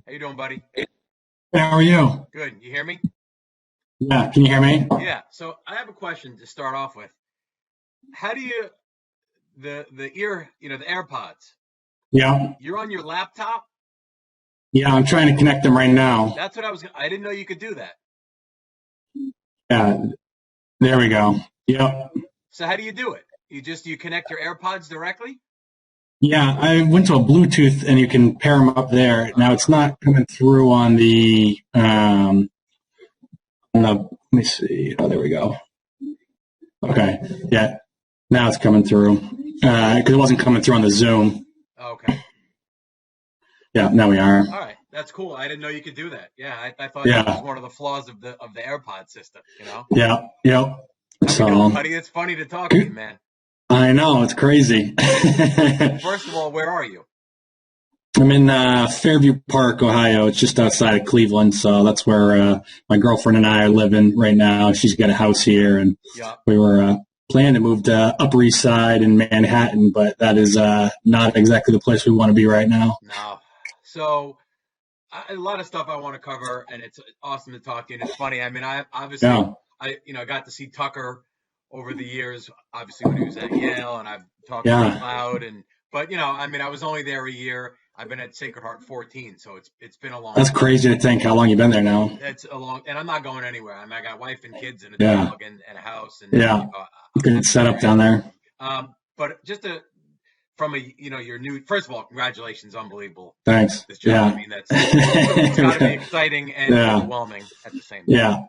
How you doing, buddy? How are you? Good. You hear me? Yeah, can you hear me? Yeah. So I have a question to start off with. How do you the ear, the AirPods? Yeah, You're on your laptop? yeah, I'm trying to connect them right now. That's what I didn't know you could do that. Yeah, there we go. Yep. So how do you do it? You connect your AirPods directly? Yeah, I went to a Bluetooth and you can pair them up there. Now it's Uh, not coming through let me see. Oh, there we go. Okay. Yeah, now it's coming through. Because it wasn't coming through on the Zoom. okay. Yeah, now we are. All right. That's cool. I didn't know you could do that. Yeah, I thought that was Yeah, one of the flaws of the AirPod system, yeah, yep. How we doing, So, buddy? It's funny to talk to you, man. I know, it's crazy. First of all, where are you? I'm in Fairview Park, Ohio. It's just outside of Cleveland, so that's where my girlfriend and I are living right now. She's got a house here, and Yeah. we were planning to move to Upper East Side in Manhattan, but that is not exactly the place we want to be right now. No. So a lot of stuff I want to cover, and it's awesome to talk to you. And it's funny. I mean, I obviously Yeah, got to see Tucker over the years, obviously when he was at Yale, and I've talked to him yeah, loud. But I mean, I was only there a year. I've been at Sacred Heart 14, so it's been a long that's time. crazy to think how long you've been there now. It's a long, and I'm not going anywhere. I mean, I got a wife and kids and a Yeah, dog and a house, and yeah, I'm good setup down there. but just from your new, first of all, congratulations, unbelievable, Thanks. this job. I Yeah, mean, it's got to be exciting and yeah, overwhelming at the same time. yeah,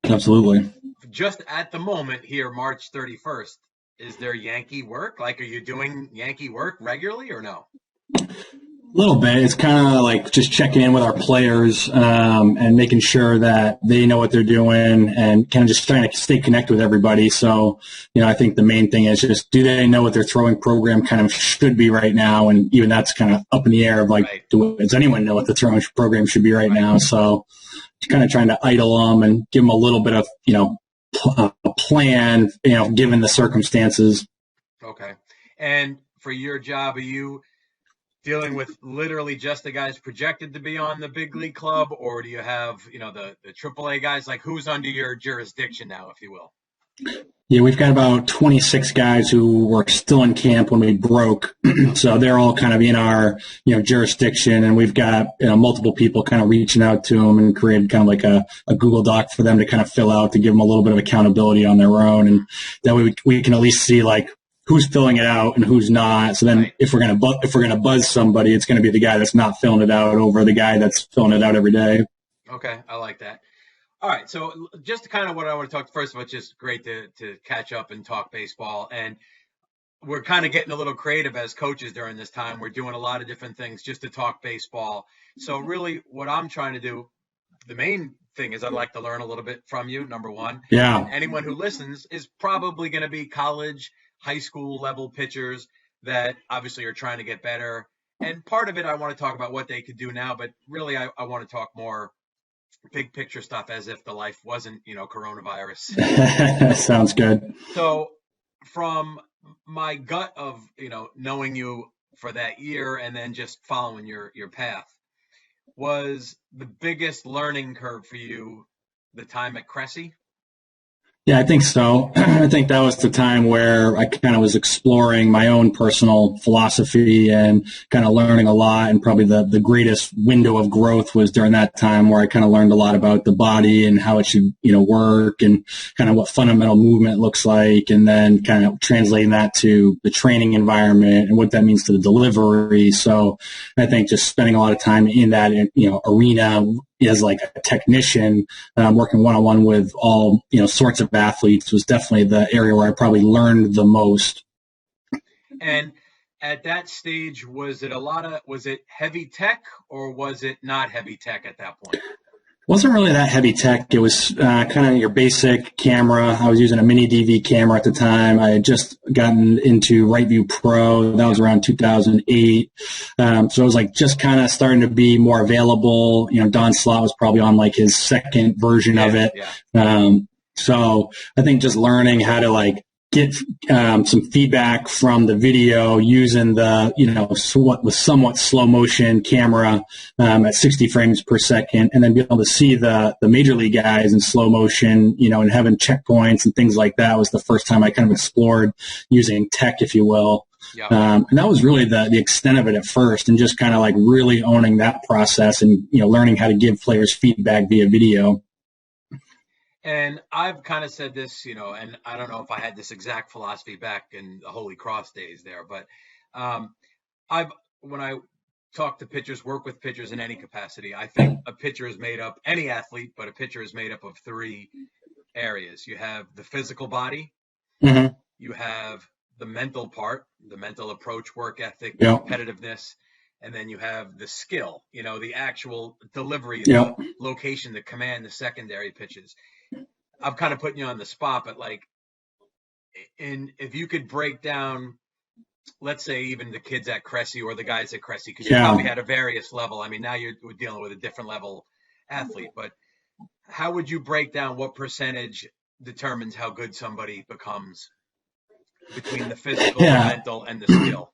absolutely. Just at the moment here, March 31st, is there Yankee work? Like, are you doing Yankee work regularly or no? A little bit. It's kind of like just checking in with our players and making sure that they know what they're doing and kind of just trying to stay connected with everybody. So, I think the main thing is just do they know what their throwing program kind of should be right now? And even that's kind of up in the air of like, Right, does anyone know what the throwing program should be right right. now? So, kind of trying to idle them and give them a little bit of, a plan, given the circumstances. Okay. And for your job, are you dealing with literally just the guys projected to be on the big league club, or do you have, the AAA guys? Like, who's under your jurisdiction now, if you will? Yeah, we've got about 26 guys who were still in camp when we broke. So they're all kind of in our, jurisdiction. And we've got, multiple people kind of reaching out to them and created kind of like a Google Doc for them to kind of fill out to give them a little bit of accountability on their own. And that way we can at least see like who's filling it out and who's not. So then Right. if we're going to buzz somebody, it's going to be the guy that's not filling it out over the guy that's filling it out every day. Okay, I like that. All right, so just kind of what I want to talk first of all, it's just great to catch up and talk baseball. And we're kind of getting a little creative as coaches during this time. We're doing a lot of different things just to talk baseball. So really what I'm trying to do, the main thing is I'd like to learn a little bit from you, number one. And Yeah. anyone who listens is probably going to be college, high school level pitchers that obviously are trying to get better. And part of it, I want to talk about what they could do now, but really I want to talk more big picture stuff as if the life wasn't, coronavirus. Sounds good. So from my gut of, knowing you for that year and then just following your path, was the biggest learning curve for you the time at Cressy? Yeah, I think so. I think that was the time where I kind of was exploring my own personal philosophy and kind of learning a lot. And probably the greatest window of growth was during that time where I kind of learned a lot about the body and how it should, work and kind of what fundamental movement looks like. And then kind of translating that to the training environment and what that means to the delivery. So I think just spending a lot of time in that, arena as like a technician, working one-on-one with all, sorts of athletes was definitely the area where I probably learned the most. And at that stage, was it heavy tech or was it not heavy tech at that point? Wasn't really that heavy tech. It was kind of your basic camera. I was using a mini DV camera at the time. I had just gotten into Right View Pro. That was around 2008. So it was like just kind of starting to be more available. Don Slott was probably on like his second version of it. Yeah. So I think just learning how to like get some feedback from the video using the, somewhat slow motion camera at 60 frames per second, and then be able to see the major league guys in slow motion, and having checkpoints and things like that was the first time I kind of explored using tech, if you will. Yeah. And that was really the extent of it at first, and just kind of like really owning that process and, learning how to give players feedback via video. And I've kind of said this, and I don't know if I had this exact philosophy back in the Holy Cross days there, but when I talk to pitchers, work with pitchers in any capacity, I think a pitcher is made up, any athlete, but a pitcher is made up of three areas. You have the physical body, mm-hmm. you have the mental part, the mental approach, work ethic, competitiveness, and then you have the skill, the actual delivery, the location, the command, the secondary pitches. I'm kind of putting you on the spot, but if you could break down, let's say even the kids at Cressy or the guys at Cressy, because you probably had a various level. I mean, now we're dealing with a different level athlete, but how would you break down what percentage determines how good somebody becomes between the physical, the mental, and the skill?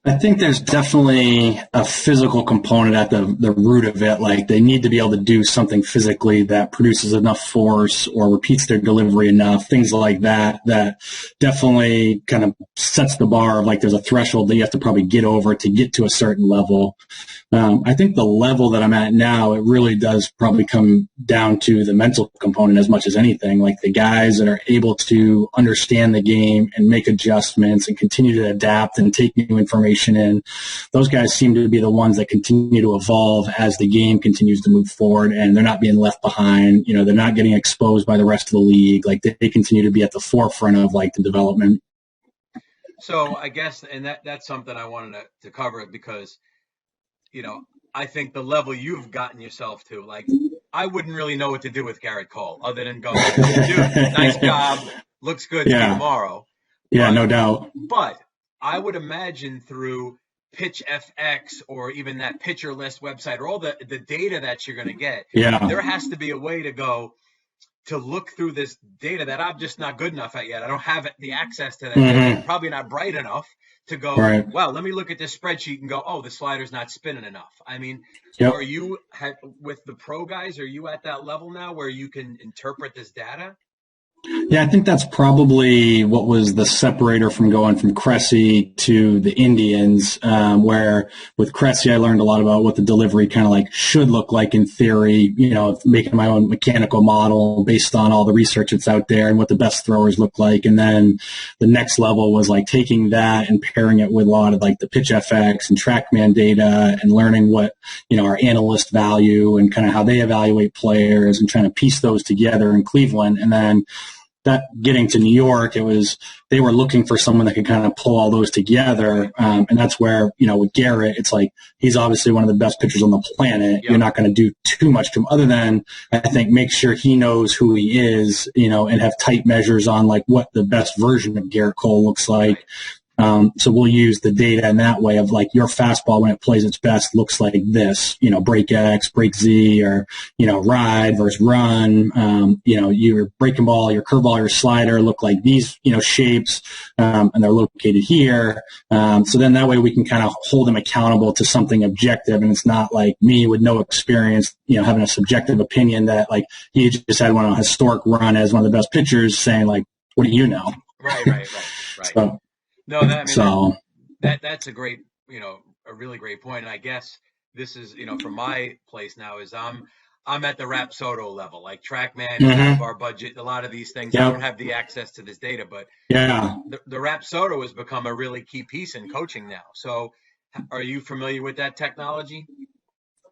I think there's definitely a physical component at the root of it. Like, they need to be able to do something physically that produces enough force or repeats their delivery enough, things like that definitely kind of sets the bar of, like, there's a threshold that you have to probably get over to get to a certain level. I think the level that I'm at now, it really does probably come down to the mental component as much as anything. Like, the guys that are able to understand the game and make adjustments and continue to adapt and take new information in, those guys seem to be the ones that continue to evolve as the game continues to move forward, and they're not being left behind. They're not getting exposed by the rest of the league. Like, they continue to be at the forefront of, like, the development. So I guess, and that's something I wanted to cover, because I think the level you've gotten yourself to, like, I wouldn't really know what to do with Garrett Cole other than go, dude, nice job, looks good tomorrow. Yeah, no doubt. But I would imagine through Pitch FX or even that Pitcher List website or all the data that you're going to get, there has to be a way to go to look through this data that I'm just not good enough at yet. I don't have the access to that. Mm-hmm. I'm probably not bright enough to go, well, let me look at this spreadsheet and go, oh, the slider's not spinning enough. I mean, are you with the pro guys, are you at that level now where you can interpret this data? Yeah, I think that's probably what was the separator from going from Cressy to the Indians, where with Cressy I learned a lot about what the delivery kind of like should look like in theory, making my own mechanical model based on all the research that's out there and what the best throwers look like. And then the next level was like taking that and pairing it with a lot of like the Pitch FX and TrackMan data and learning what, our analysts value and kind of how they evaluate players and trying to piece those together in Cleveland. And then that getting to New York, they were looking for someone that could kind of pull all those together. And that's where, with Garrett, it's like, he's obviously one of the best pitchers on the planet. You're not going to do too much to him other than, I think, make sure he knows who he is, and have tight measures on like what the best version of Garrett Cole looks like. So we'll use the data in that way of like your fastball when it plays its best looks like this, break X, break Z, or, ride versus run. Your breaking ball, your curveball, your slider look like these, shapes, and they're located here. So then that way we can kind of hold them accountable to something objective. And it's not like me with no experience, having a subjective opinion that like he just had one historic run as one of the best pitchers saying like, what do you know? Right. So, no, that's a great, a really great point. And I guess this is, from my place now is I'm at the Rapsodo level, like TrackMan, out of our budget, a lot of these things. I don't have the access to this data, but the Rapsodo has become a really key piece in coaching now. So are you familiar with that technology?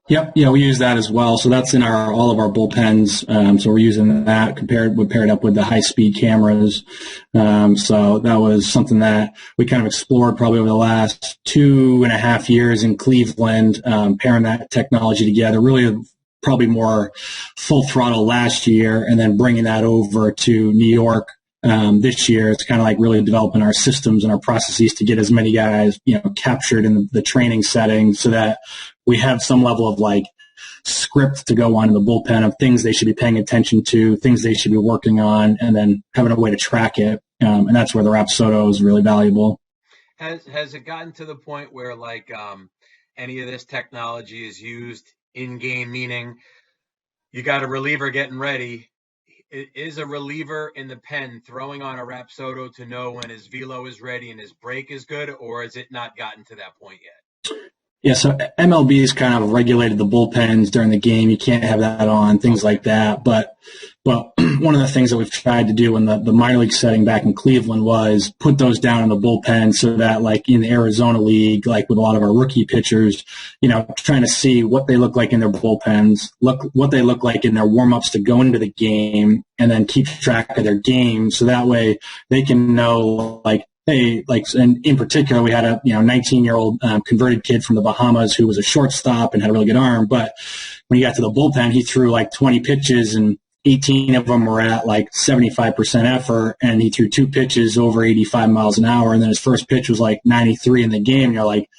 Yep. Yeah, we use that as well. So that's in all of our bullpens. So we're using that paired up with the high speed cameras. So that was something that we kind of explored probably over the last 2.5 years in Cleveland, pairing that technology together, really probably more full throttle last year, and then bringing that over to New York. This year, it's kind of like really developing our systems and our processes to get as many guys, captured in the training setting so that we have some level of like script to go on in the bullpen of things they should be paying attention to, things they should be working on, and then having a way to track it. And that's where the Rapsodo is really valuable. Has it gotten to the point where any of this technology is used in game, meaning you got a reliever getting ready? Is a reliever in the pen throwing on a Rapsodo to know when his velo is ready and his break is good, or has it not gotten to that point yet? Yeah, so MLB's kind of regulated the bullpens during the game. You can't have that on, things like that. But one of the things that we've tried to do in the minor league setting back in Cleveland was put those down in the bullpen so that, like in the Arizona League, like with a lot of our rookie pitchers, trying to see what they look like in their bullpens, what they look like in their warm-ups to go into the game, and then keep track of their game so that way they can know, and in particular, we had a 19-year-old converted kid from the Bahamas who was a shortstop and had a really good arm. But when he got to the bullpen, he threw like 20 pitches and 18 of them were at like 75% effort, and he threw 2 pitches over 85 miles an hour. And then his first pitch was like 93 in the game. And you're like,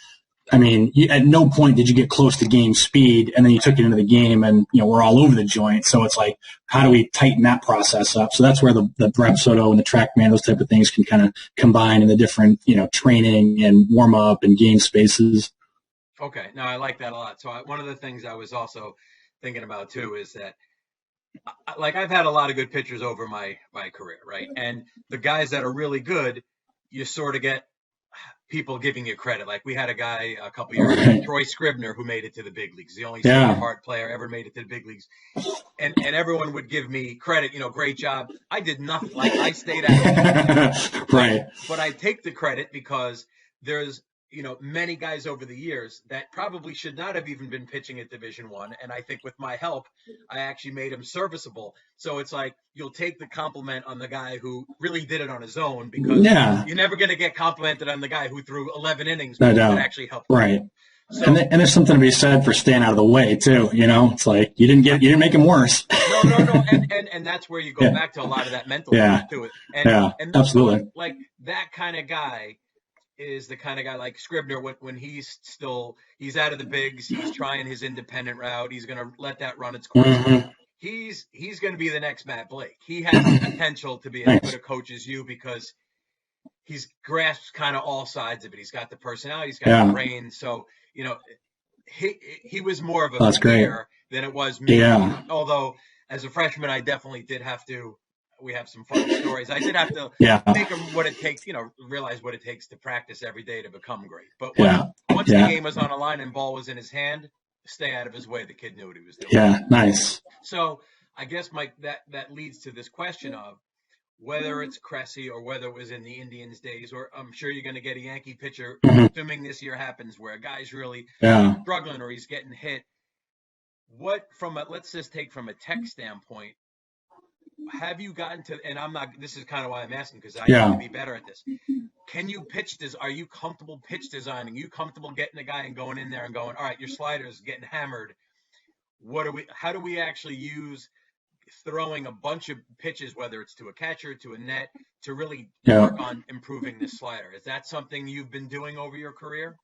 at no point did you get close to game speed, and then you took it into the game, and we're all over the joint. So it's like, how do we tighten that process up? So that's where the Rapsodo and the TrackMan, those type of things, can kind of combine in the different training and warm up and game spaces. Okay, no, I like that a lot. So one of the things I was also thinking about too is that, I've had a lot of good pitchers over my career, right? And the guys that are really good, you sort of get people giving you credit. Like we had a guy a couple years ago, Troy Scribner, who made it to the big leagues. The only part player ever made it to the big leagues. And everyone would give me credit, great job. I did nothing. Like I stayed out. Right. But I take the credit because there's, many guys over the years that probably should not have even been pitching at Division I. And I think with my help, I actually made him serviceable. So it's like you'll take the compliment on the guy who really did it on his own, because you're never going to get complimented on the guy who threw 11 innings that actually helped. Right. So, and there's something to be said for staying out of the way too. It's like you didn't make him worse. No. And that's where you go back to a lot of that mental to it. And absolutely. Like that kind of guy is the kind of guy like Scribner, when he's out of the bigs, he's trying his independent route. He's going to let that run its course. Mm-hmm. He's going to be the next Matt Blake. He has the potential to be as good a coach as you, because he's grasped kind of all sides of it. He's got the personality, he's got the brain. So, he was more of a player than it was me. Yeah. Although as a freshman, I definitely did have to. We have some fun stories. I did have to make him what it takes, realize what it takes to practice every day to become great. But once the game was on a line and ball was in his hand, stay out of his way. The kid knew what he was doing. Yeah, nice. So I guess, Mike, that leads to this question of whether it's Cressy or whether it was in the Indians days, or I'm sure you're going to get a Yankee pitcher, assuming this year happens, where a guy's really struggling or he's getting hit. Let's just take from a tech standpoint, have you gotten to, and this is kind of why I'm asking, because I need to be better at this. Can you are you comfortable pitch designing? Are you comfortable getting a guy and going in there and going, all right, your slider is getting hammered. How do we actually use throwing a bunch of pitches, whether it's to a catcher, to a net, to really work on improving this slider? Is that something you've been doing over your career?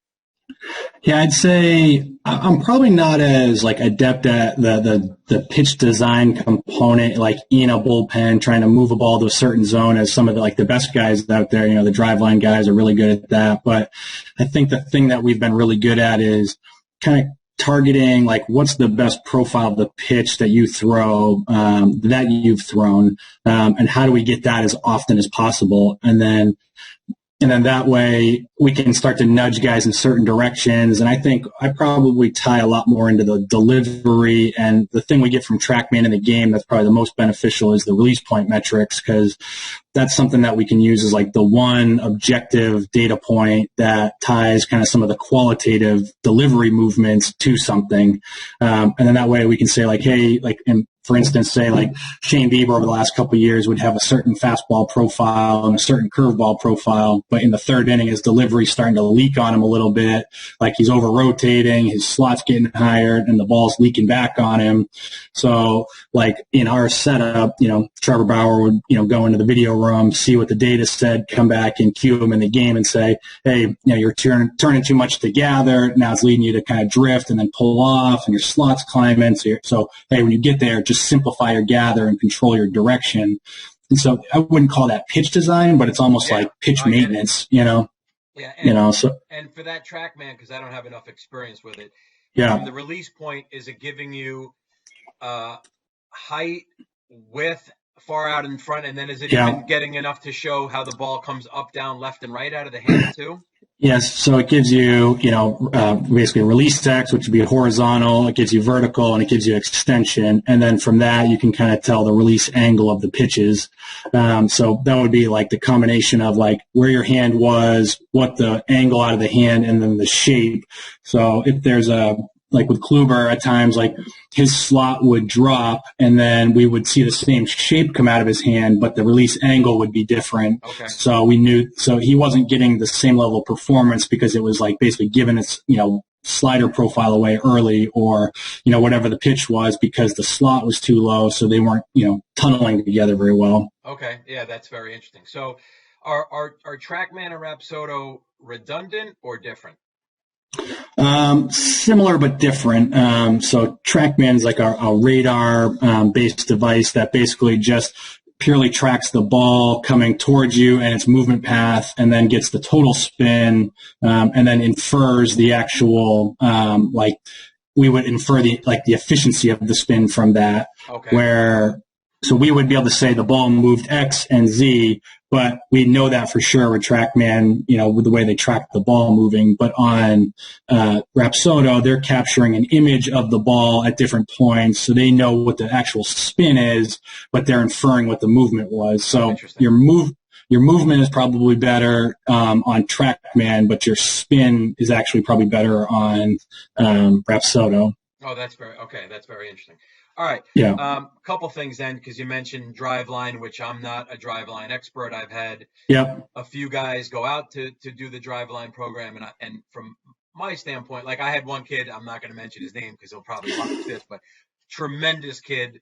Yeah, I'd say I'm probably not as adept at the pitch design component, like in a bullpen, trying to move a ball to a certain zone, as some of the best guys out there. The driveline guys are really good at that. But I think the thing that we've been really good at is kind of targeting what's the best profile of the pitch that you throw, that you've thrown, and how do we get that as often as possible, and then that way we can start to nudge guys in certain directions. And I think I probably tie a lot more into the delivery, and the thing we get from TrackMan in the game that's probably the most beneficial is the release point metrics, because that's something that we can use as the one objective data point that ties kind of some of the qualitative delivery movements to something. And then that way we can say hey, and for instance, say Shane Bieber over the last couple of years would have a certain fastball profile and a certain curveball profile, but in the third inning, his delivery's starting to leak on him a little bit. He's over rotating, his slot's getting higher, and the ball's leaking back on him. So in our setup, Trevor Bauer would, go into the video room, see what the data said, come back and cue him in the game and say, hey, you're turning too much to gather. Now it's leading you to kind of drift and then pull off, and your slot's climbing. So hey, when you get there, just simplify your gather and control your direction. so I wouldn't call that pitch design, but it's almost like pitch maintenance, Yeah, and for that TrackMan, because I don't have enough experience with it. Yeah. From the release point, is it giving you height, width, far out in front, and then is it even getting enough to show how the ball comes up, down, left, and right out of the hand too? Yes, so it gives you, basically release X, which would be horizontal. It gives you vertical, and it gives you extension. And then from that, you can kind of tell the release angle of the pitches. So that would be like the combination of like where your hand was, what the angle out of the hand, and then the shape. So if there's like with Kluber at times, like his slot would drop and then we would see the same shape come out of his hand, but the release angle would be different. Okay. So we knew, so he wasn't getting the same level of performance because it was like basically giving its, slider profile away early or, whatever the pitch was because the slot was too low. So they weren't, tunneling together very well. Okay. Yeah, that's very interesting. So are TrackMan and Rapsodo redundant or different? Similar but different. So TrackMan is like a radar based device that basically just purely tracks the ball coming towards you and its movement path, and then gets the total spin, and then infers the actual we would infer the efficiency of the spin from that. Okay. So we would be able to say the ball moved X and Z, but we know that for sure with TrackMan, with the way they track the ball moving. But on Rapsodo, they're capturing an image of the ball at different points, so they know what the actual spin is, but they're inferring what the movement was. So your movement is probably better on TrackMan, but your spin is actually probably better on Rapsodo. Oh, that's very interesting. All right. Yeah. Couple things then, because you mentioned Driveline, which I'm not a Driveline expert. I've had a few guys go out to do the Driveline program, and from my standpoint, like I had one kid, I'm not going to mention his name because he'll probably watch this, but tremendous kid,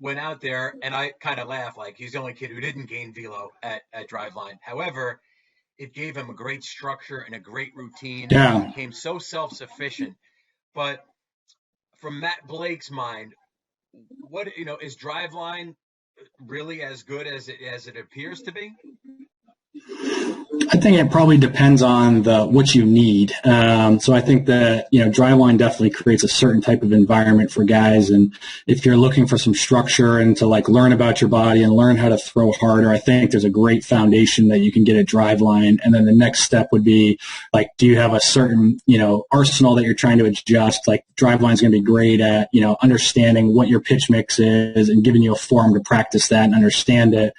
went out there, and I kind of laugh like he's the only kid who didn't gain velo at Driveline. However, it gave him a great structure and a great routine. Yeah. He became so self-sufficient. But from Matt Blake's mind, what is Driveline really as good as it appears to be? I think it probably depends on what you need. So I think that, Driveline definitely creates a certain type of environment for guys. And if you're looking for some structure and to learn about your body and learn how to throw harder, I think there's a great foundation that you can get at Driveline. And then the next step would be do you have a certain, arsenal that you're trying to adjust? Driveline is going to be great at, understanding what your pitch mix is and giving you a forum to practice that and understand it.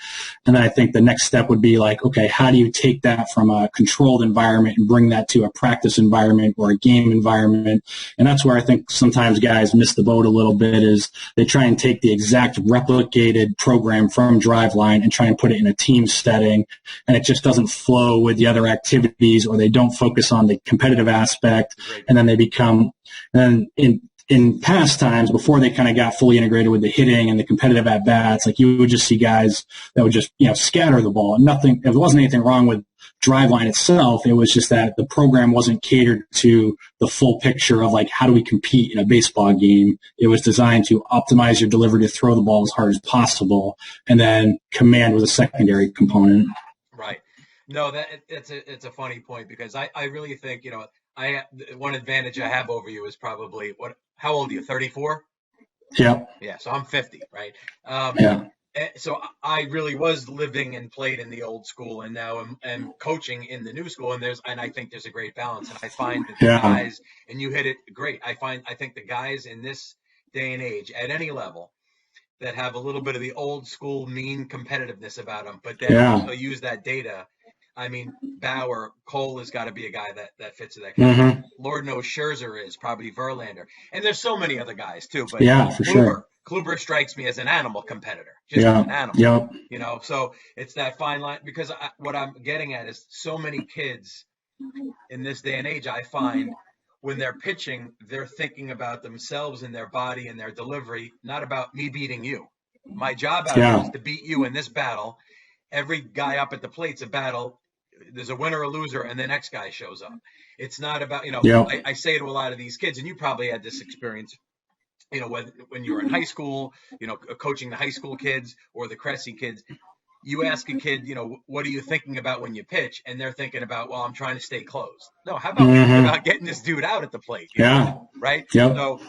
And then I think the next step would be okay, how do you take that from a controlled environment and bring that to a practice environment or a game environment? And that's where I think sometimes guys miss the boat a little bit, is they try and take the exact replicated program from Driveline and try and put it in a team setting, and it just doesn't flow with the other activities, or they don't focus on the competitive aspect, and then they become, and in past times, before they kind of got fully integrated with the hitting and the competitive at-bats, you would just see guys that would just, scatter the ball. There wasn't anything wrong with Driveline itself. It was just that the program wasn't catered to the full picture of how do we compete in a baseball game. It was designed to optimize your delivery to throw the ball as hard as possible, and then command was a secondary component. Right. No, it's a funny point, because I really think, one advantage I have over you is probably how old are you? 34? Yeah. Yeah. So I'm 50, right? Yeah. So I really was living and played in the old school, and now am coaching in the new school, and I think there's a great balance. And I find that the guys, and you hit it great. I think the guys in this day and age at any level that have a little bit of the old school mean competitiveness about them, but then also use that data. I mean, Bauer, Cole has got to be a guy that fits in that category. Mm-hmm. Lord knows Scherzer is, probably Verlander. And there's so many other guys too. But for sure. Kluber strikes me as an animal competitor. Just an animal. Yep. So it's that fine line, because what I'm getting at is so many kids in this day and age, I find when they're pitching, they're thinking about themselves and their body and their delivery, not about me beating you. My job out here is to beat you in this battle. Every guy up at the plate's a battle. There's a winner or loser, and the next guy shows up. It's not about, I say to a lot of these kids, and you probably had this experience when you were in high school, coaching the high school kids or the Cressy kids, you ask a kid, what are you thinking about when you pitch? And they're thinking about, well, I'm trying to stay close. No, how about we think about getting this dude out at the plate? Yeah. Right. Yep. So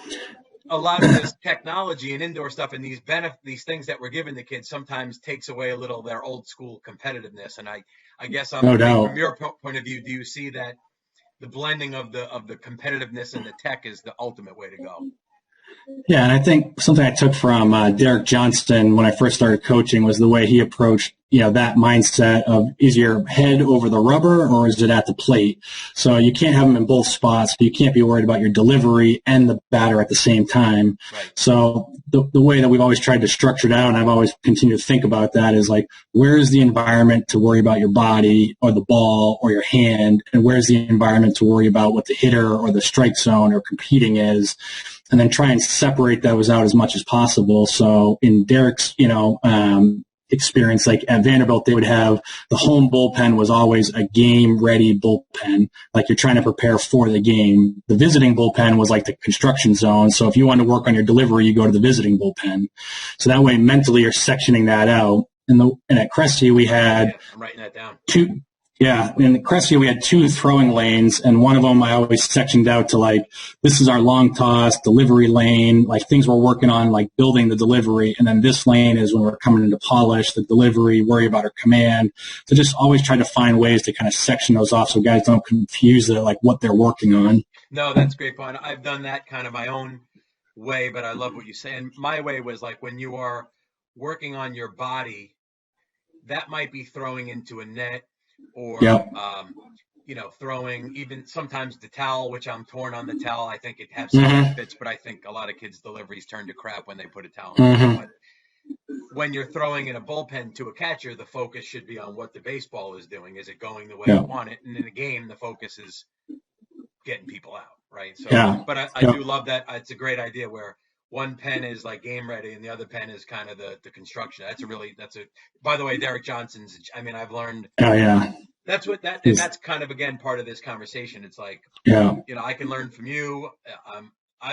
a lot of this technology and indoor stuff and these things that we're giving the kids sometimes takes away a little of their old school competitiveness. And I guess No doubt. from your point of view, do you see that the blending of the competitiveness and the tech is the ultimate way to go? Yeah, and I think something I took from Derek Johnston when I first started coaching was the way he approached, that mindset of, is your head over the rubber or is it at the plate? So you can't have them in both spots. You can't be worried about your delivery and the batter at the same time. Right. So the way that we've always tried to structure it out, and I've always continued to think about that, is like, where is the environment to worry about your body or the ball or your hand, and where's the environment to worry about what the hitter or the strike zone or competing is? And then try and separate those out as much as possible. So in Derek's, experience, like at Vanderbilt, they would have the home bullpen was always a game-ready bullpen, like you're trying to prepare for the game. The visiting bullpen was like the construction zone. So if you want to work on your delivery, you go to the visiting bullpen. So that way, mentally, you're sectioning that out. And at Cressy, we had I'm writing that down. In Cressy, we had 2 throwing lanes, and one of them I always sectioned out to like, this is our long toss, delivery lane, like things we're working on, like building the delivery. And then this lane is when we're coming into polish, the delivery, worry about our command. So just always try to find ways to kind of section those off so guys don't confuse like what they're working on. No, that's a great point. I've done that kind of my own way, but I love what you say. And my way was like when you are working on your body, that might be throwing into a net, or throwing even sometimes the towel, which I'm torn on the towel. I think it has some benefits, but I think a lot of kids' deliveries turn to crap when they put a towel on. But when you're throwing in a bullpen to a catcher, the focus should be on what the baseball is doing. Is it going the way you want it? And in a game, the focus is getting people out, right? So, but I do love that. It's a great idea where one pen is like game ready and the other pen is kind of the construction. By the way, Derek Johnson's, I've learned. Oh yeah. That's kind of, again, part of this conversation. It's like, I can learn from you.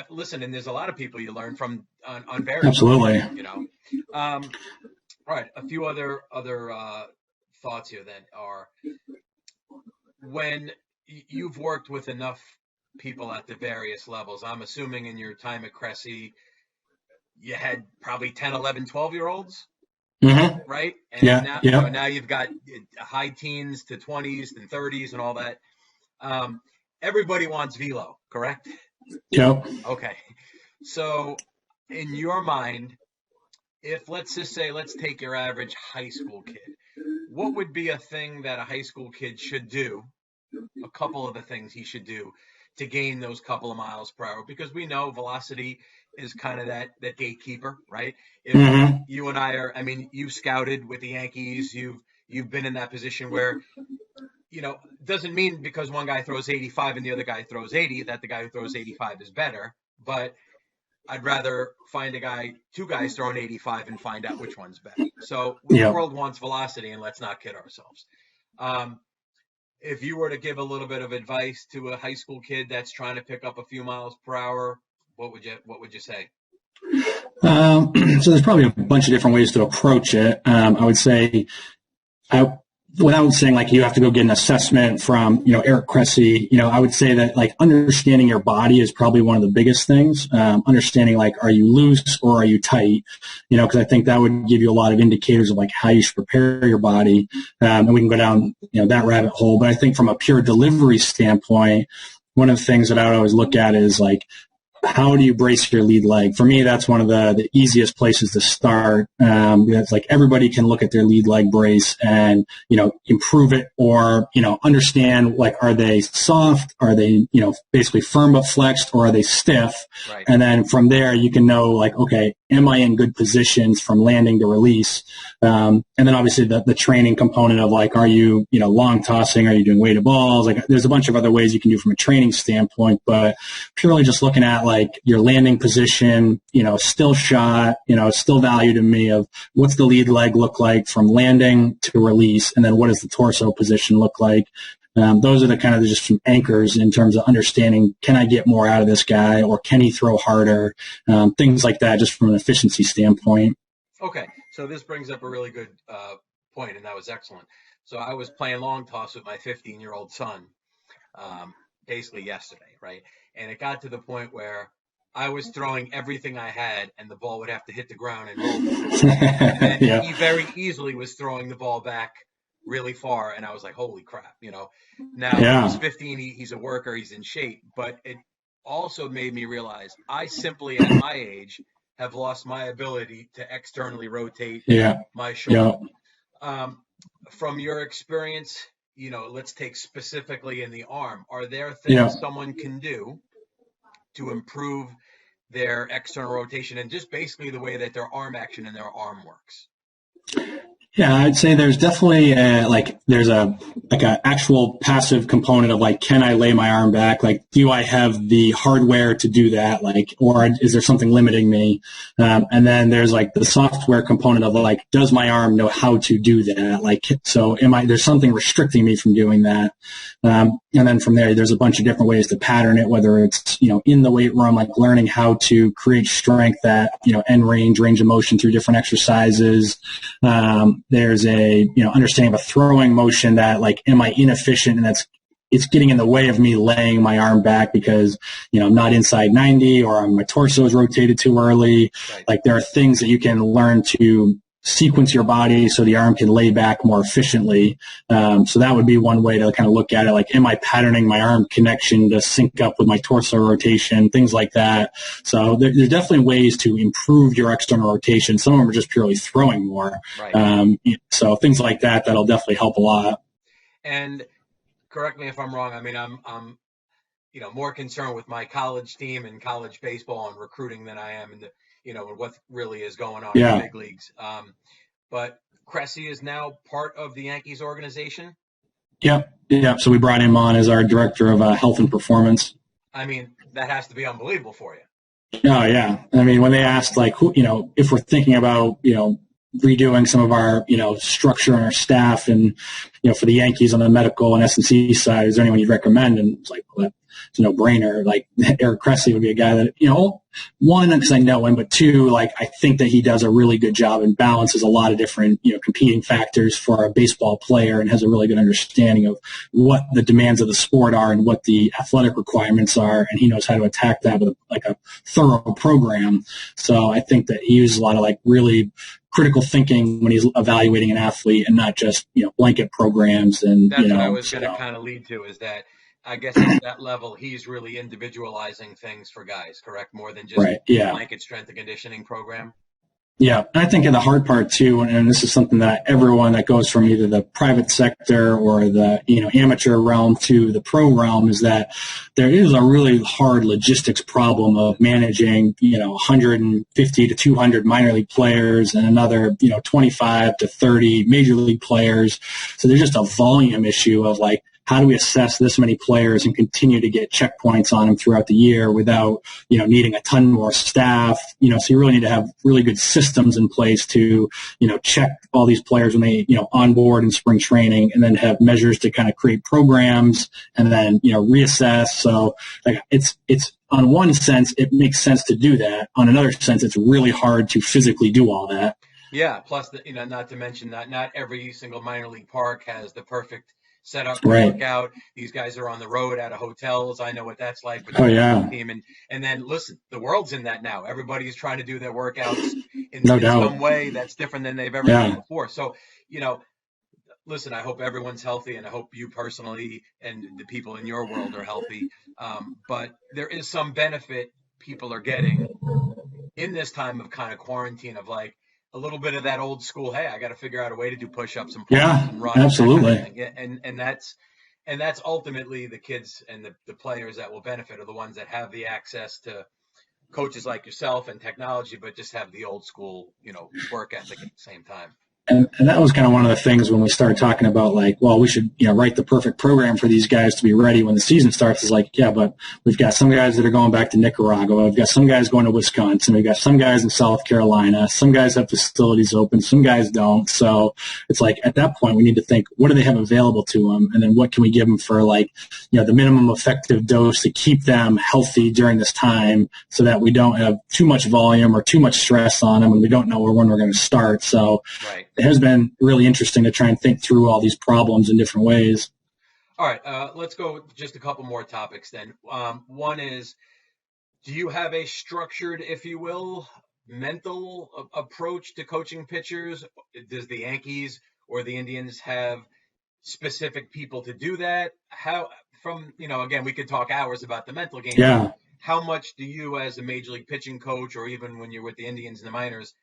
Listen, and there's a lot of people you learn from on various. Absolutely. All right. A few other thoughts here then are, when you've worked with enough people at the various levels, I'm assuming in your time at Cressy, you had probably 10, 11, 12-year-olds, right? And now you've got high teens to 20s and 30s and all that. Everybody wants velo, correct? Yep. Okay. So in your mind, let's take your average high school kid, what would be a thing that a high school kid should do, a couple of the things he should do to gain those couple of miles per hour? Because we know velocity is kind of that gatekeeper, right? If you and I you've scouted with the Yankees, you've been in that position where, doesn't mean because one guy throws 85 and the other guy throws 80 that the guy who throws 85 is better, but I'd rather find two guys throwing 85 and find out which one's better. So the world wants velocity, and let's not kid ourselves. If you were to give a little bit of advice to a high school kid that's trying to pick up a few miles per hour, what would you say? So there's probably a bunch of different ways to approach it. I would say, without saying like you have to go get an assessment from, Eric Cressy, I would say that like understanding your body is probably one of the biggest things. Understanding like, are you loose or are you tight? Because I think that would give you a lot of indicators of like how you should prepare your body. And we can go down, that rabbit hole. But I think from a pure delivery standpoint, one of the things that I would always look at is like, how do you brace your lead leg? For me, that's one of the easiest places to start. It's like everybody can look at their lead leg brace and, improve it or, understand like, are they soft? Are they, basically firm but flexed, or are they stiff? Right. And then from there, you can know like, okay, am I in good positions from landing to release? And then obviously the training component of like, are you, long tossing? Are you doing weighted balls? Like there's a bunch of other ways you can do from a training standpoint, but purely just looking at like your landing position, still shot, still value to me of what's the lead leg look like from landing to release. And then what does the torso position look like? Those are the kind of just some anchors in terms of understanding, can I get more out of this guy, or can he throw harder? Things like that, just from an efficiency standpoint. Okay, so this brings up a really good point, and that was excellent. So I was playing long toss with my 15-year-old son, basically yesterday, right? And it got to the point where I was throwing everything I had, and the ball would have to hit the ground and roll. And then Yeah. he very easily was throwing the ball back really far, and I was like, "Holy crap!" Now he's Yeah. 15, he's a worker, he's in shape, but it also made me realize I simply, at my age, have lost my ability to externally rotate Yeah. my shoulder. Yeah. Um, from your experience, let's take specifically in the arm. Are there Yeah. things someone can do to improve their external rotation and just basically the way that their arm action and their arm works? Yeah, I'd say there's definitely there's a actual passive component of like, can I lay my arm back? Like, do I have the hardware to do that? Like, or is there something limiting me? And then there's like the software component of like, does my arm know how to do that? Like, so there's something restricting me from doing that? And then from there's a bunch of different ways to pattern it, whether it's, in the weight room, like learning how to create strength at, end range of motion through different exercises. There's a, understanding of a throwing motion that like, am I inefficient? And it's getting in the way of me laying my arm back because, I'm not inside 90 or my torso is rotated too early. Right. Like there are things that you can learn to sequence your body so the arm can lay back more efficiently. So that would be one way to kind of look at it. Like, am I patterning my arm connection to sync up with my torso rotation, things like that. So there's definitely ways to improve your external rotation. Some of them are just purely throwing more. Right. So things like that, that'll definitely help a lot. And correct me if I'm wrong. I mean, I'm more concerned with my college team and college baseball and recruiting than I am in what really is going on in the big leagues. But Cressy is now part of the Yankees organization. Yep. So we brought him on as our director of health and performance. I mean, that has to be unbelievable for you. Oh yeah. I mean, when they asked like, who, if we're thinking about, redoing some of our, structure and our staff and, for the Yankees on the medical and S&C side, is there anyone you'd recommend? And it's like, well, it's a no-brainer. Like Eric Cressy would be a guy that, one, because I know him, but two, like I think that he does a really good job and balances a lot of different, competing factors for a baseball player and has a really good understanding of what the demands of the sport are and what the athletic requirements are. And he knows how to attack that with a thorough program. So I think that he uses a lot of like really critical thinking when he's evaluating an athlete and not just, blanket programs. And that's what I was going to kind of lead to, is that I guess at that level, he's really individualizing things for guys, correct? More than just blanket strength and conditioning program. Yeah, and I think in the hard part too, and this is something that everyone that goes from either the private sector or the amateur realm to the pro realm, is that there is a really hard logistics problem of managing 150 to 200 minor league players and another 25 to 30 major league players. So there's just a volume issue of like, how do we assess this many players and continue to get checkpoints on them throughout the year without, needing a ton more staff? So you really need to have really good systems in place to, check all these players when they, onboard in spring training, and then have measures to kind of create programs and then, reassess. So like it's on one sense, it makes sense to do that. On another sense, it's really hard to physically do all that. Yeah. Plus, not to mention that not every single minor league park has the perfect set up to work out. These guys are on the road out of hotels. I know what that's like with the team. And then listen, the world's in that now. Everybody's trying to do their workouts in some way that's different than they've ever done before. So, listen, I hope everyone's healthy, and I hope you personally and the people in your world are healthy. But there is some benefit people are getting in this time of kind of quarantine, of like a little bit of that old school, hey, I got to figure out a way to do push-ups and pull-ups and run. Absolutely. And that's ultimately the kids and the players that will benefit are the ones that have the access to coaches like yourself and technology, but just have the old school, work ethic at the same time. And that was kind of one of the things when we started talking about like, well, we should, write the perfect program for these guys to be ready when the season starts. Is like, yeah, but we've got some guys that are going back to Nicaragua. We've got some guys going to Wisconsin. We've got some guys in South Carolina. Some guys have facilities open. Some guys don't. So it's like at that point we need to think, what do they have available to them? And then what can we give them for like, the minimum effective dose to keep them healthy during this time so that we don't have too much volume or too much stress on them and we don't know when we're going to start. So right. It has been really interesting to try and think through all these problems in different ways. All right, let's go just a couple more topics then. One is, do you have a structured, if you will, mental approach to coaching pitchers? Does the Yankees or the Indians have specific people to do that? How, from, again, we could talk hours about the mental game. Yeah. How much do you, as a major league pitching coach, or even when you're with the Indians in the minors,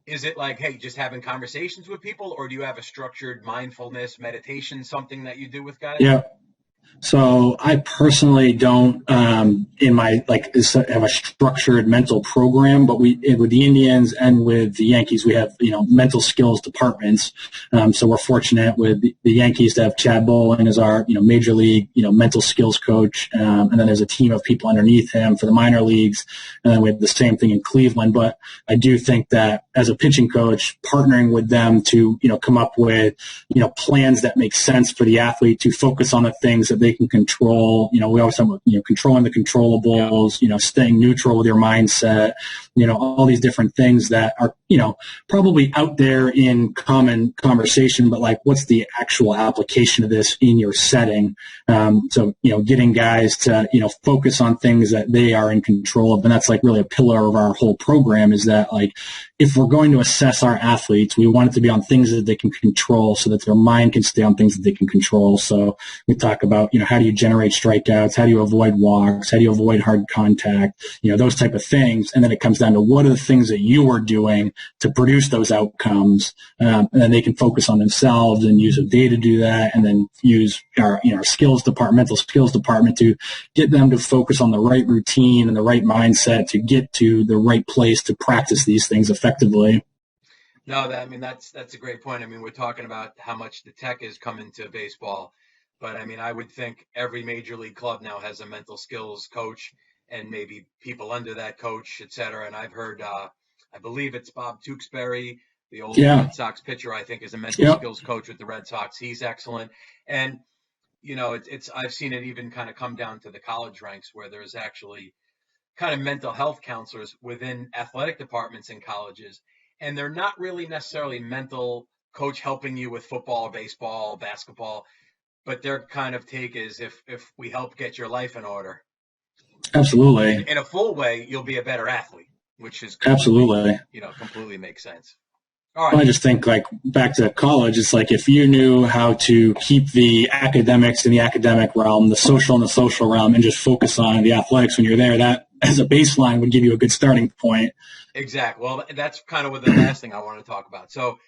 is it like, hey, just having conversations with people, or do you have a structured mindfulness, meditation, something that you do with guys? Yeah. So I personally don't have a structured mental program, but with the Indians and with the Yankees, we have mental skills departments. So we're fortunate with the Yankees to have Chad Bowling as our major league mental skills coach, and then there's a team of people underneath him for the minor leagues, and then we have the same thing in Cleveland. But I do think that as a pitching coach, partnering with them to come up with plans that make sense for the athlete to focus on the things that they can control. We always talk about, controlling the controllables, staying neutral with your mindset, all these different things that are, probably out there in common conversation, but like, what's the actual application of this in your setting? So, getting guys to, focus on things that they are in control of. And that's like really a pillar of our whole program, is that like, if we're going to assess our athletes, we want it to be on things that they can control so that their mind can stay on things that they can control. So we talk about, how do you generate strikeouts? How do you avoid walks? How do you avoid hard contact? Those type of things. And then it comes down to what are the things that you are doing to produce those outcomes. And then they can focus on themselves and use of data to do that. And then use our skills department, mental skills department, to get them to focus on the right routine and the right mindset to get to the right place to practice these things effectively. No, that's a great point. We're talking about how much the tech has come into baseball, but I would think every major league club now has a mental skills coach and maybe people under that coach, et cetera. And I've heard, I believe it's Bob Tewksbury, the old Red Sox pitcher, I think is a mental skills coach with the Red Sox. He's excellent. And, I've seen it even kind of come down to the college ranks where there's actually kind of mental health counselors within athletic departments in colleges. And they're not really necessarily mental coach helping you with football, baseball, basketball, but their kind of take is if we help get your life in order. Absolutely. In a full way, you'll be a better athlete, which is absolutely, completely makes sense. All right. Well, I just think like back to college, it's like if you knew how to keep the academics in the academic realm, the social in the social realm, and just focus on the athletics when you're there, that as a baseline would give you a good starting point. Exactly. Well, that's kind of what the last thing I want to talk about. So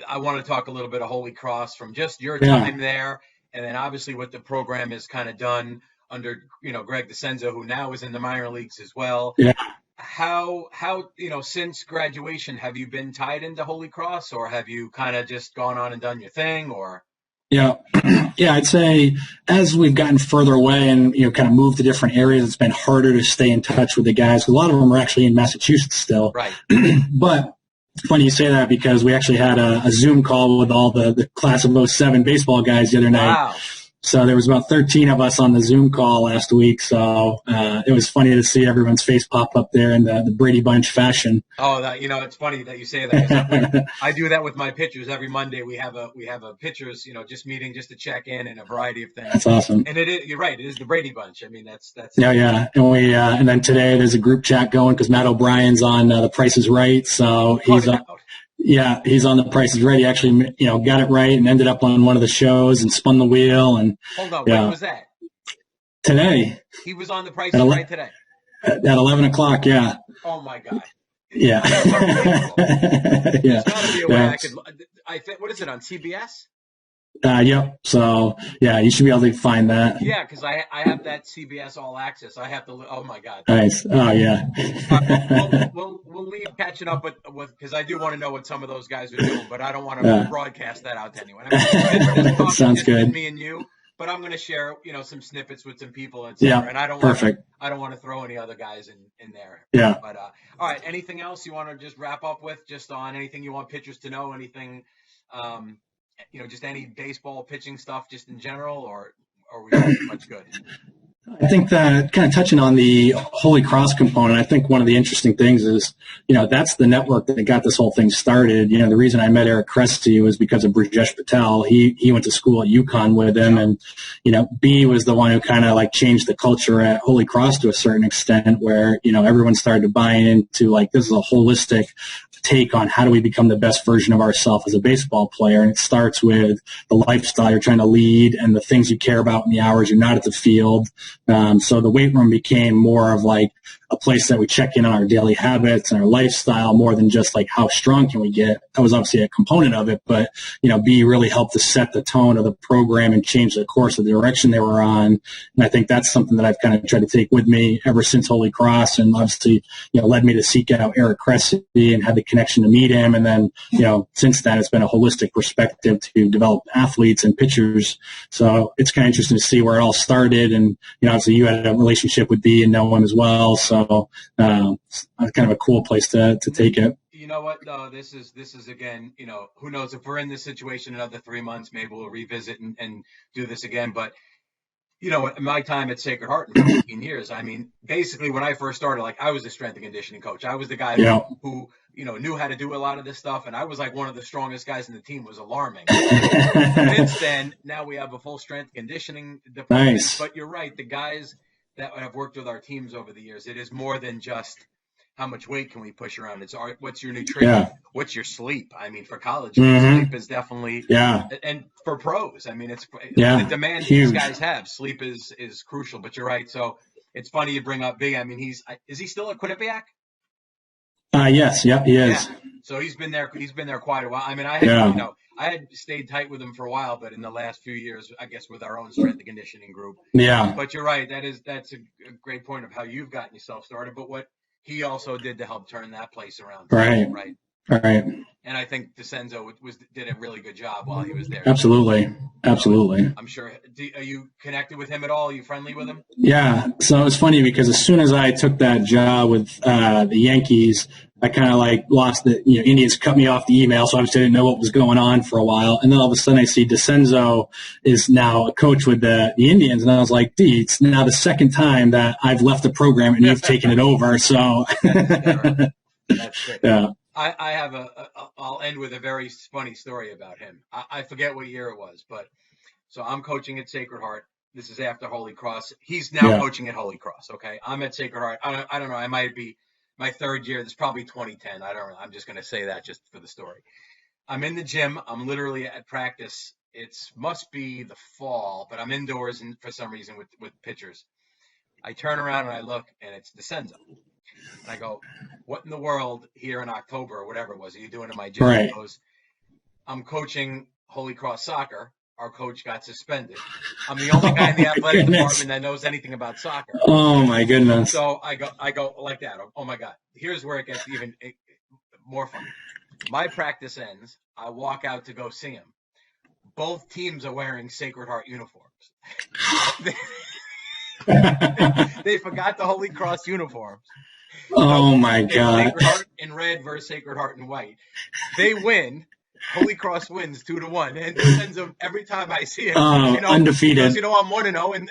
I want to talk a little bit of Holy Cross from just your time there. And then obviously what the program has kind of done under, Greg DeCenzo, who now is in the minor leagues as well. Yeah. How since graduation, have you been tied into Holy Cross, or have you kind of just gone on and done your thing, or? Yeah. Yeah, I'd say as we've gotten further away and, kind of moved to different areas, it's been harder to stay in touch with the guys. A lot of them are actually in Massachusetts still. Right. But funny you say that, because we actually had a Zoom call with all the class of 07 baseball guys the other night. Wow. So there was about 13 of us on the Zoom call last week. So it was funny to see everyone's face pop up there in the Brady Bunch fashion. Oh, it's funny that you say that. I do that with my pitchers every Monday. We have a pitchers, just meeting just to check in and a variety of things. That's awesome. And you're right. It is the Brady Bunch. That's. Yeah. And and then today there's a group chat going because Matt O'Brien's on The Price is Right. So he's on. Yeah, he's on The Price is Right. He actually, got it right and ended up on one of the shows and spun the wheel. And hold on, when was that? Today. He was on The Price is Right today. At 11 o'clock, yeah. Oh my God. Yeah. There's got to be a way I could. What is it on CBS? Yep. So yeah, you should be able to find that. Yeah, because I have that CBS All Access. I have to. Oh my God. Nice. Oh yeah. All right, we'll leave catching up with because I do want to know what some of those guys are doing, but I don't want to Yeah. broadcast that out to anyone. I mean, it's just talking Sounds just with good. me and you, but I'm going to share some snippets with some people, etc. Yeah. And Perfect. I don't want to throw any other guys in there. Yeah. But all right, anything else you want to just wrap up with, just on anything you want pitchers to know, anything, just any baseball pitching stuff, just in general, or are we pretty much good? I think that kind of touching on the Holy Cross component, I think one of the interesting things is, that's the network that got this whole thing started. The reason I met Eric Cressy was because of Brajesh Patel. He went to school at UConn with him, and, B was the one who kind of like changed the culture at Holy Cross to a certain extent where, everyone started to buy into like, this is a holistic take on how do we become the best version of ourselves as a baseball player. And it starts with the lifestyle you're trying to lead and the things you care about in the hours you're not at the field. So the weight room became more of like a place that we check in on our daily habits and our lifestyle more than just like how strong can we get. That was obviously a component of it, but B really helped to set the tone of the program and change the course of the direction they were on. And I think that's something that I've kind of tried to take with me ever since Holy Cross, and obviously led me to seek out Eric Cressy and had the connection to meet him. And then since then it's been a holistic perspective to develop athletes and pitchers. So it's kind of interesting to see where it all started. And obviously you had a relationship with B and know him as well. So it's kind of a cool place to take it. You know what? No, this is again, who knows if we're in this situation another 3 months, maybe we'll revisit and do this again. But, my time at Sacred Heart in 15 years, I mean, basically when I first started, like I was a strength and conditioning coach. I was the guy who knew how to do a lot of this stuff. And I was like one of the strongest guys in the team. Was alarming. Since then, now we have a full strength conditioning department. Nice. But you're right. The guys that have worked with our teams over the years, it is more than just how much weight can we push around. It's what's your nutrition, what's your sleep. I mean, for college, sleep is definitely and for pros. I mean, it's the demand these guys have. Sleep is crucial. But you're right. So it's funny you bring up B. I mean, is he still at Quinnipiac? Yes, he is. Yeah. So he's been there quite a while. I mean, I had stayed tight with him for a while, but in the last few years, I guess with our own strength and conditioning group. Yeah. But you're right. That's a great point of how you've gotten yourself started, but what he also did to help turn that place around. Right. And I think DeCenzo did a really good job while he was there. Absolutely. I'm sure. Are you connected with him at all? Are you friendly with him? Yeah. So it's funny because as soon as I took that job with the Yankees, I kind of like lost the, Indians cut me off the email, so obviously I didn't know what was going on for a while. And then all of a sudden I see DeCenzo is now a coach with the Indians. And I was like, it's now the second time that I've left the program and you've taken it over. So That's great. Yeah. I have I'll end with a very funny story about him. I forget what year it was, but so I'm coaching at Sacred Heart. This is after Holy Cross. He's now coaching at Holy Cross. Okay. I'm at Sacred Heart. I don't know. I might be my third year. This is probably 2010. I don't know. I'm just going to say that just for the story. I'm in the gym. I'm literally at practice. It must be the fall, but I'm indoors and for some reason with pitchers. I turn around and I look, and it's DeCenzo. And I go, what in the world here in October or whatever it was are you doing in my gym? Right. He goes, I'm coaching Holy Cross soccer. Our coach got suspended. I'm the only guy in the athletic department that knows anything about soccer. Oh my goodness. So I go like that. Oh my God. Here's where it gets even more funny. My practice ends. I walk out to go see him. Both teams are wearing Sacred Heart uniforms. They forgot the Holy Cross uniforms. Oh my God. Sacred Heart in red versus Sacred Heart in white. They win. Holy Cross wins 2-1, and it sends him every time I see him. Undefeated. Because, I'm 1-0, and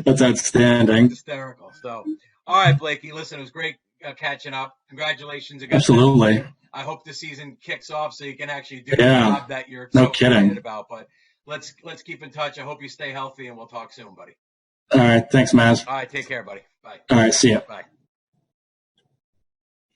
that's outstanding. It's hysterical. So, all right, Blakey. Listen, it was great catching up. Congratulations again. Absolutely. I hope the season kicks off so you can actually do the job that you're so excited about. But let's keep in touch. I hope you stay healthy, and we'll talk soon, buddy. All right. Thanks, Maz. All right. Take care, buddy. Bye. All right. See ya. Bye.